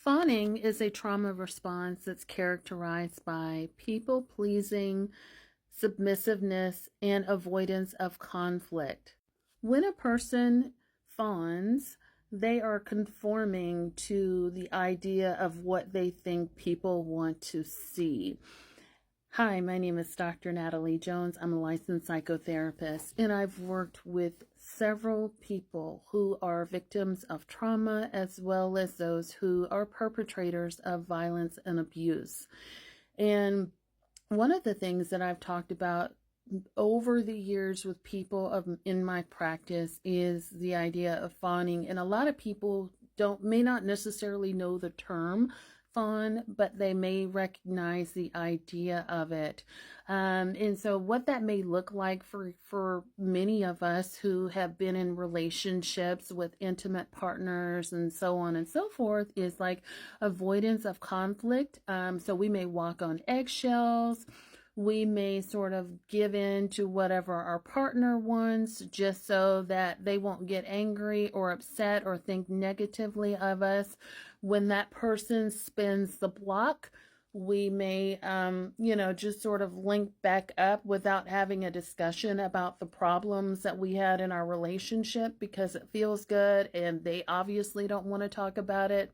Fawning is a trauma response that's characterized by people-pleasing, submissiveness, and avoidance of conflict. When a person fawns, they are conforming to the idea of what they think people want to see. Hi, my name is Dr. Natalie Jones. I'm a licensed psychotherapist, and I've worked with several people who are victims of trauma as well as those who are perpetrators of violence and abuse. And one of the things that I've talked about over the years with people in my practice is the idea of fawning. And a lot of people may not necessarily know the term fawn, but they may recognize the idea of it. And so what that may look like for many of us who have been in relationships with intimate partners and so on and so forth is like avoidance of conflict. So we may walk on eggshells. We may sort of give in to whatever our partner wants just so that they won't get angry or upset or think negatively of us. When that person spins the block, we may, just sort of link back up without having a discussion about the problems that we had in our relationship because it feels good and they obviously don't want to talk about it.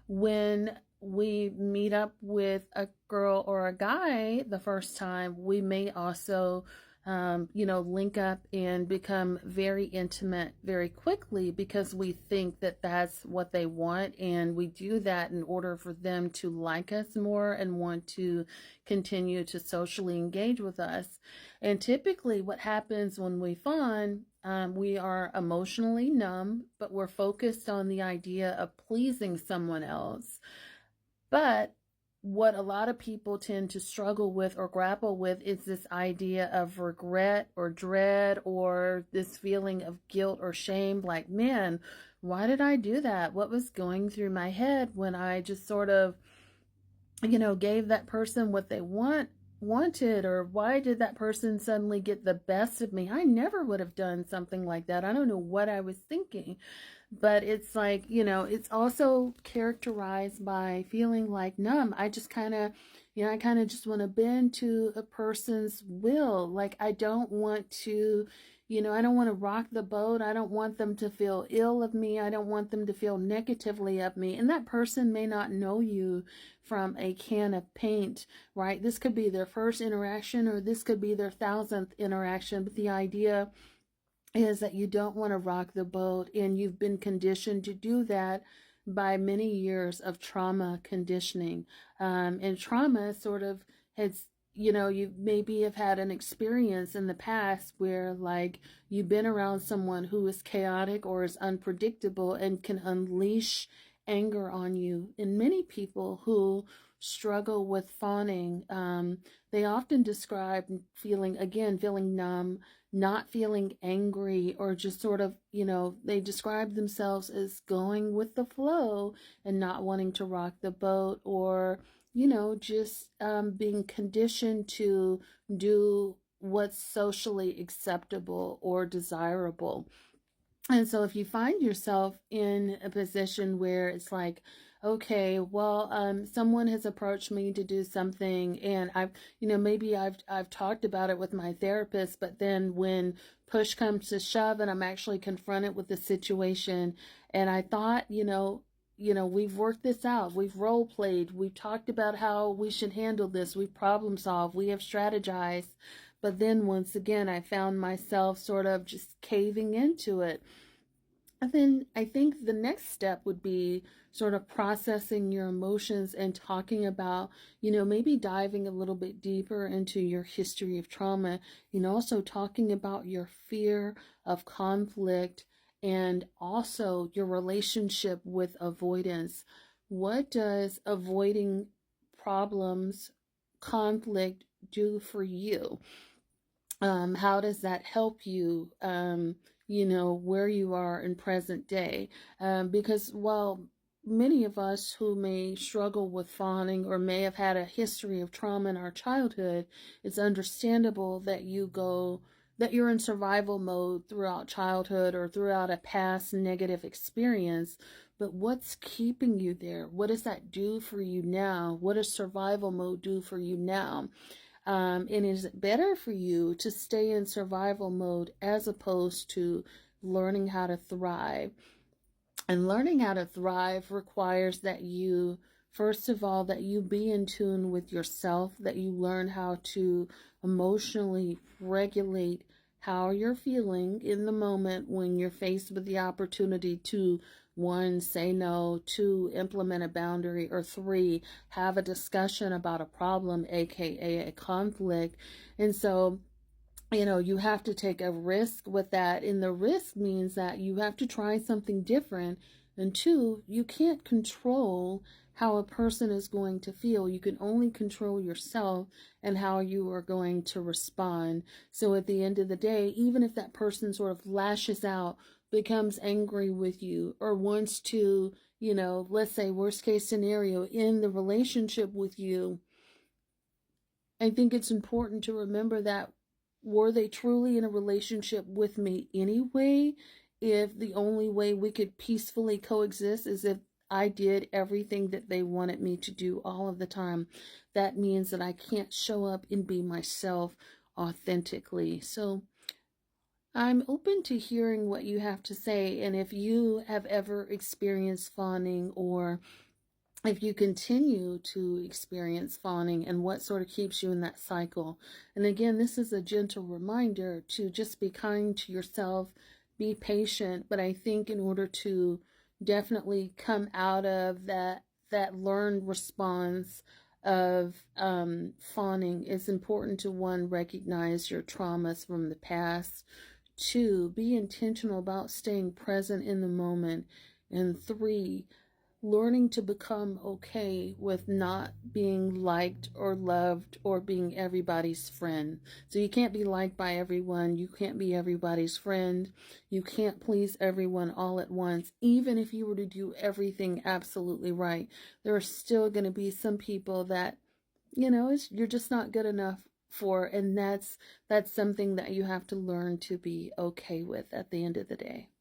When we meet up with a girl or a guy the first time, we may also, link up and become very intimate very quickly because we think that that's what they want. And we do that in order for them to like us more and want to continue to socially engage with us. And typically what happens when we fawn, we are emotionally numb, but we're focused on the idea of pleasing someone else. But what a lot of people tend to struggle with or grapple with is this idea of regret or dread or this feeling of guilt or shame, like, man, why did I do that? What was going through my head when I just sort of, gave that person what they wanted, or why did that person suddenly get the best of me? I never would have done something like that. I don't know what I was thinking. But it's like, it's also characterized by feeling like numb. I just kind of, I kind of just want to bend to a person's will. Like, I don't want to, I don't want to rock the boat. I don't want them to feel ill of me. I don't want them to feel negatively of me. And that person may not know you from a can of paint, right? This could be their first interaction or this could be their 1,000th interaction. But the idea is that you don't want to rock the boat, and you've been conditioned to do that by many years of trauma conditioning. And trauma sort of has, you maybe have had an experience in the past where like you've been around someone who is chaotic or is unpredictable and can unleash anger on you. And many people who struggle with fawning, they often describe feeling numb, not feeling angry, or just sort of, they describe themselves as going with the flow and not wanting to rock the boat, or, just being conditioned to do what's socially acceptable or desirable. And so if you find yourself in a position where it's like, okay, well, someone has approached me to do something, and maybe I've talked about it with my therapist, but then when push comes to shove and I'm actually confronted with the situation, and I thought, we've worked this out, we've role played, we've talked about how we should handle this, we've problem solved, we have strategized, but then once again, I found myself sort of just caving into it. And then I think the next step would be sort of processing your emotions and talking about, maybe diving a little bit deeper into your history of trauma, also talking about your fear of conflict and also your relationship with avoidance. What does avoiding problems, conflict do for you? How does that help you? Where you are in present day. Because while many of us who may struggle with fawning or may have had a history of trauma in our childhood, it's understandable that you go that you're in survival mode throughout childhood or throughout a past negative experience, but what's keeping you there? What does that do for you now? What does survival mode do for you now? And is it better for you to stay in survival mode as opposed to learning how to thrive? And learning how to thrive requires that you, first of all, that you be in tune with yourself, that you learn how to emotionally regulate how you're feeling in the moment when you're faced with the opportunity to, one, say no, two, implement a boundary, or three, have a discussion about a problem, aka a conflict. And so, you have to take a risk with that. And the risk means that you have to try something different. And two, you can't control how a person is going to feel. You can only control yourself and how you are going to respond. So at the end of the day, even if that person sort of lashes out, becomes angry with you, or wants to, let's say worst case scenario, end the relationship with you, I think it's important to remember that, were they truly in a relationship with me anyway, if the only way we could peacefully coexist is if I did everything that they wanted me to do all of the time? That means that I can't show up and be myself authentically. So I'm open to hearing what you have to say, and if you have ever experienced fawning, or if you continue to experience fawning, and what sort of keeps you in that cycle. And again, this is a gentle reminder to just be kind to yourself, be patient. But I think in order to definitely come out of that learned response of fawning, it's important to, one, recognize your traumas from the past, two, be intentional about staying present in the moment, and three, learning to become okay with not being liked or loved or being everybody's friend. So you can't be liked by everyone. You can't be everybody's friend. You can't please everyone all at once. Even if you were to do everything absolutely right, there are still going to be some people that, you're just not good enough for. And that's something that you have to learn to be okay with at the end of the day.